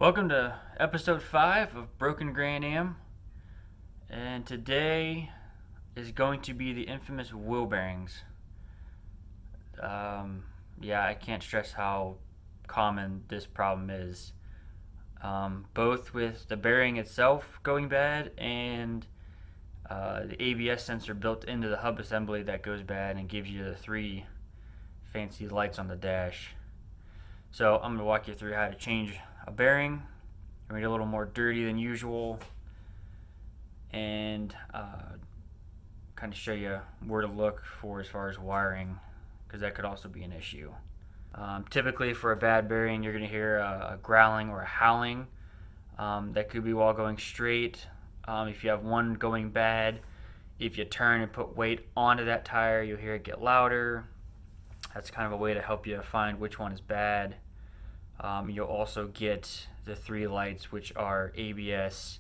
Welcome to episode 5 of BrokenGrandAm, and today is going to be the infamous wheel bearings. Yeah, I can't stress how common this problem is, both with the bearing itself going bad and the ABS sensor built into the hub assembly that goes bad and gives you the 3 fancy lights on the dash. So I'm going to walk you through how to change a bearing, make it a little more dirty than usual, and kind of show you where to look for as far as wiring, because that could also be an issue. Typically for a bad bearing, you're going to hear a growling or a howling. That could be while going straight. If you have one going bad, if you turn and put weight onto that tire, you'll hear it get louder. That's kind of a way to help you find which one is bad. You'll also get the 3 lights, which are ABS,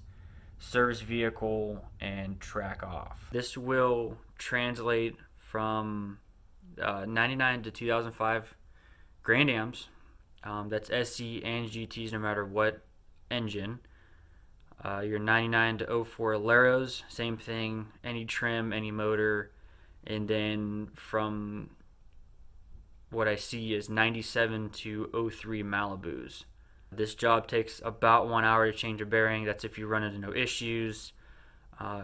service vehicle, and track off. This will translate from 99 to 2005 Grand Ams. That's SC and GTs no matter what engine. Your 99 to 04 Aleros, same thing, any trim, any motor. And then from what I see is 97 to 03 Malibus. This job takes about 1 hour to change a bearing. That's if you run into no issues.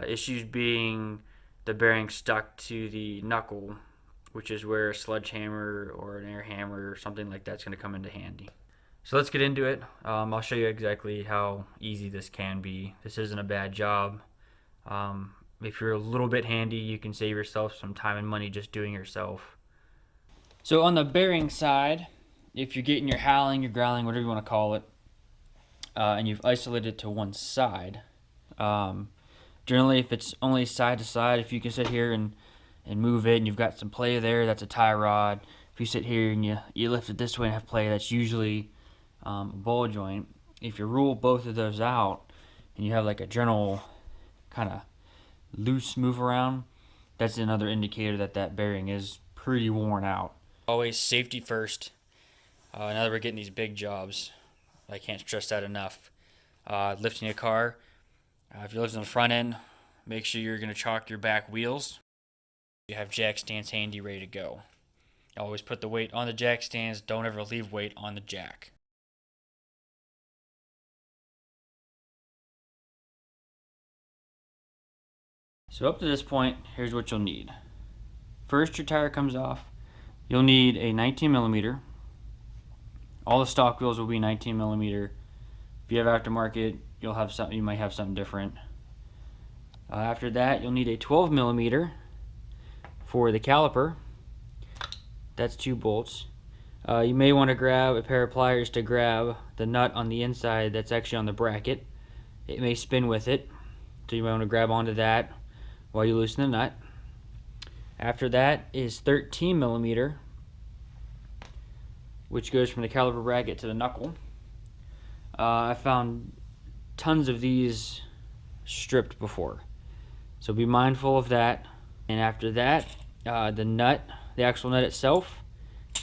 Issues being the bearing stuck to the knuckle, which is where a sledgehammer or an air hammer or something like that's going to come into handy. So let's get into it. I'll show you exactly how easy this can be. This isn't a bad job. If you're a little bit handy, you can save yourself some time and money just doing it yourself. So on the bearing side, if you're getting your howling, your growling, whatever you want to call it, and you've isolated it to one side, generally if it's only side to side, if you can sit here and move it and you've got some play there, that's a tie rod. If you sit here and you lift it this way and have play, that's usually a ball joint. If you rule both of those out and you have like a general kind of loose move around, that's another indicator that that bearing is pretty worn out. Always safety first. Now that we're getting these big jobs, I can't stress that enough. Lifting a car, if you're lifting the front end, make sure you're going to chalk your back wheels. You have jack stands handy, ready to go. Always put the weight on the jack stands. Don't ever leave weight on the jack. So up to this point, here's what you'll need. First, your tire comes off. You'll need a 19 millimeter. All the stock wheels will be 19 millimeter. If you have aftermarket, you'll have something. You might have something different. After that, you'll need a 12 millimeter for the caliper. That's 2 bolts. You may want to grab a pair of pliers to grab the nut on the inside that's actually on the bracket. It may spin with it, so you might want to grab onto that while you loosen the nut. After that is 13 millimeter, which goes from the caliper bracket to the knuckle. I found tons of these stripped before, so be mindful of that. And after that, the nut, the actual nut itself,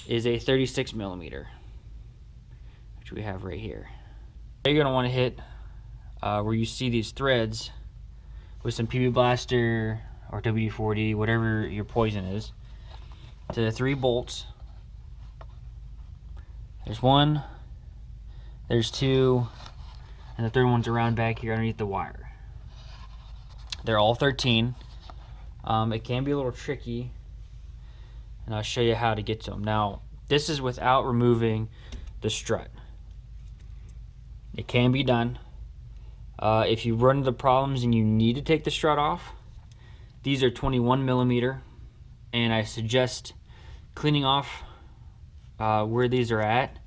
is a 36 millimeter, which we have right here. You're going to want to hit where you see these threads with some PB Blaster or WD-40, whatever your poison is, to the 3 bolts. There's 1, there's 2, and the third one's around back here underneath the wire. They're all 13. It can be a little tricky, and I'll show you how to get to them. Now, this is without removing the strut. It can be done. If you run into problems and you need to take the strut off, these are 21 millimeter, and I suggest cleaning off where these are at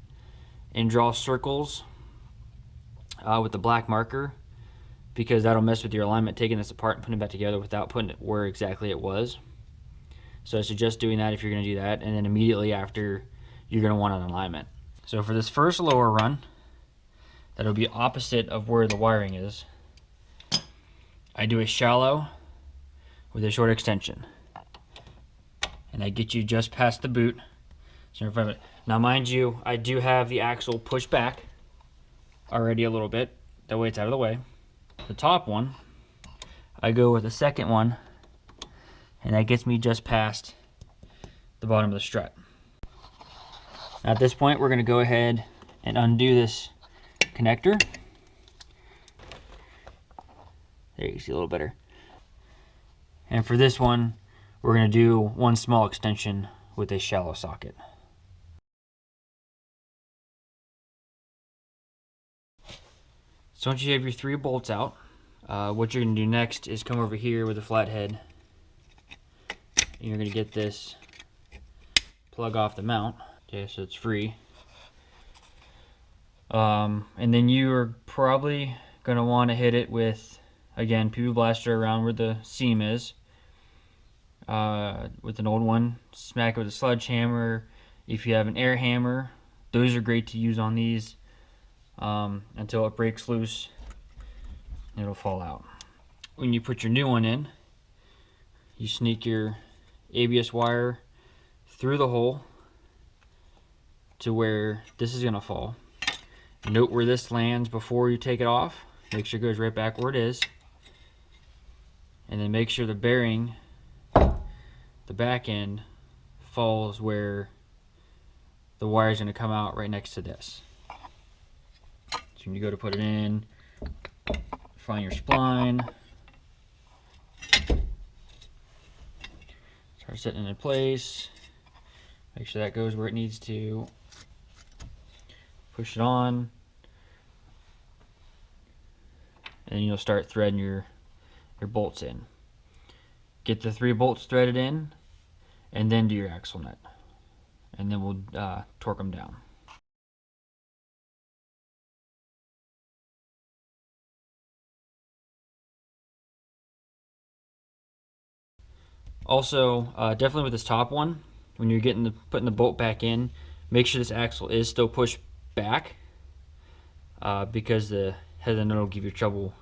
and draw circles with the black marker, because that'll mess with your alignment, taking this apart and putting it back together without putting it where exactly it was. So I suggest doing that if you're going to do that, and then immediately after, you're going to want an alignment. So for this first lower run, that'll be opposite of where the wiring is. I do a shallow with a short extension, and I get you just past the boot. So in front of it. Now mind you, I do have the axle pushed back, already a little bit. That way it's out of the way. The top one, I go with the second one, and that gets me just past the bottom of the strut. Now at this point, we're going to go ahead and undo this connector. There, you can see a little better. And for this one, we're going to do one small extension with a shallow socket. So once you have your 3 bolts out, what you're going to do next is come over here with a flathead, and you're going to get this plug off the mount. Okay, so it's free. And then you are probably going to want to hit it with, again, PB Blaster around where the seam is. With an old one, smack it with a sledgehammer. If you have an air hammer, those are great to use on these until it breaks loose and it'll fall out. When you put your new one in, you sneak your ABS wire through the hole to where this is going to fall. Note where this lands before you take it off. Make sure it goes right back where it is. And then make sure the bearing, the back end, falls where the wire is going to come out right next to this. So when you go to put it in, find your spline, start setting it in place, make sure that goes where it needs to, push it on, and you'll start threading your bolts in. Get the 3 bolts threaded in, and then do your axle nut, and then we'll torque them down. Also, definitely with this top one, when you're putting the bolt back in, make sure this axle is still pushed back, because the head of the nut will give you trouble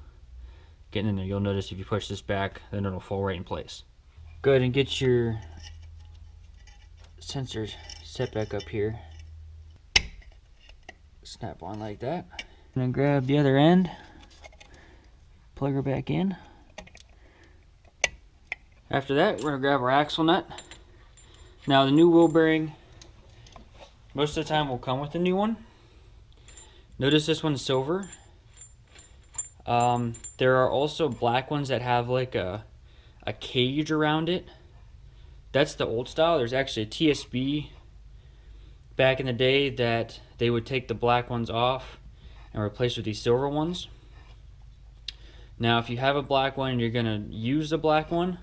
getting in there. You'll notice if you push this back, the nut will fall right in place. Go ahead and get your sensors set back up here. Snap on like that. And then grab the other end, plug her back in. After that, we're going to grab our axle nut. Now the new wheel bearing, most of the time will come with a new one. Notice this one's silver. There are also black ones that have like a cage around it. That's the old style. There's actually a TSB back in the day that they would take the black ones off and replace with these silver ones. Now if you have a black one and you're going to use the black one,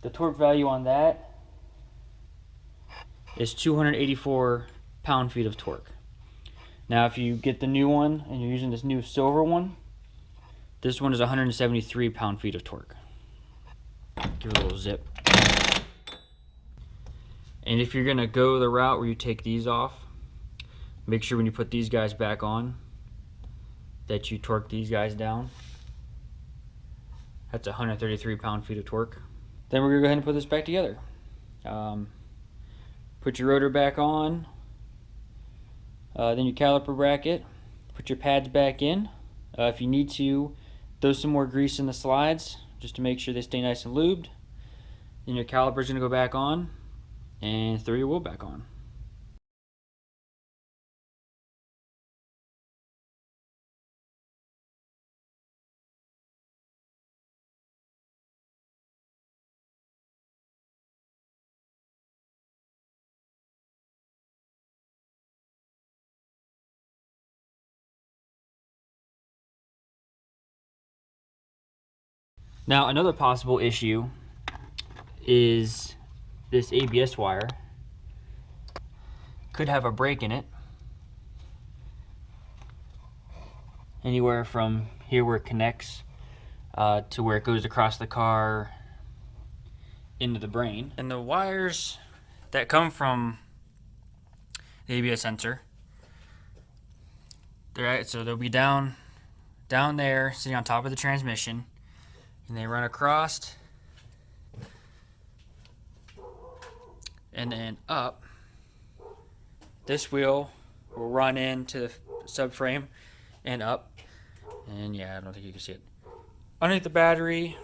the torque value on that is 284 pound-feet of torque. Now if you get the new one and you're using this new silver one, this one is 173 pound-feet of torque. Give it a little zip. And if you're going to go the route where you take these off, make sure when you put these guys back on that you torque these guys down. That's 133 pound-feet of torque. Then we're going to go ahead and put this back together. Put your rotor back on, then your caliper bracket, put your pads back in. If you need to, throw some more grease in the slides just to make sure they stay nice and lubed. Then your caliper is going to go back on, and throw your wheel back on. Now another possible issue is this ABS wire could have a break in it, anywhere from here where it connects to where it goes across the car into the brain. And the wires that come from the ABS sensor, so they'll be down there sitting on top of the transmission, and they run across and then up. This wheel will run into the subframe and up. And yeah, I don't think you can see it. Underneath the battery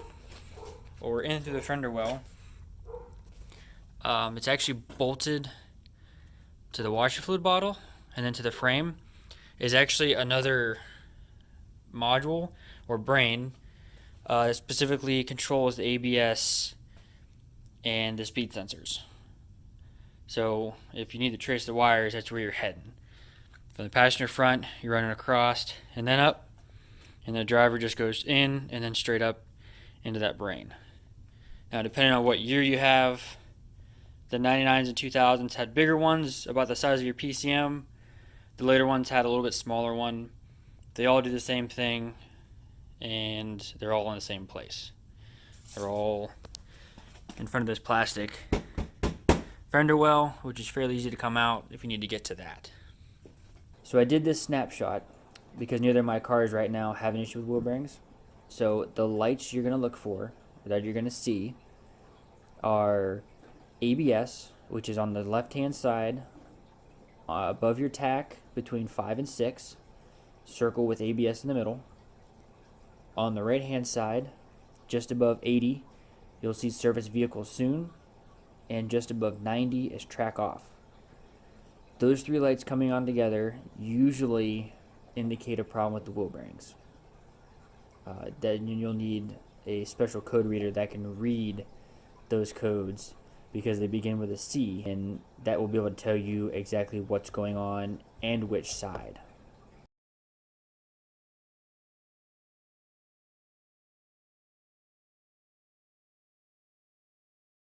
or in through the fender well, it's actually bolted to the washer fluid bottle, and then to the frame is actually another module or brain that specifically controls the ABS and the speed sensors. So if you need to trace the wires, that's where you're heading. From the passenger front, you're running across and then up, and the driver just goes in and then straight up into that brain. Now, depending on what year you have, the 99s and 2000s had bigger ones about the size of your PCM. The later ones had a little bit smaller one. They all do the same thing, and they're all in the same place. They're all in front of this plastic fender well, which is fairly easy to come out if you need to get to that. So I did this snapshot because neither of my cars right now have an issue with wheel bearings. So the lights you're going to look for, that you're going to see, are ABS, which is on the left-hand side above your tack between 5 and 6, circle with ABS in the middle. On the right-hand side, just above 80, you'll see service vehicle soon, and just above 90 is track off. Those three lights coming on together usually indicate a problem with the wheel bearings. Then you'll need a special code reader that can read those codes because they begin with a C, and that will be able to tell you exactly what's going on and which side.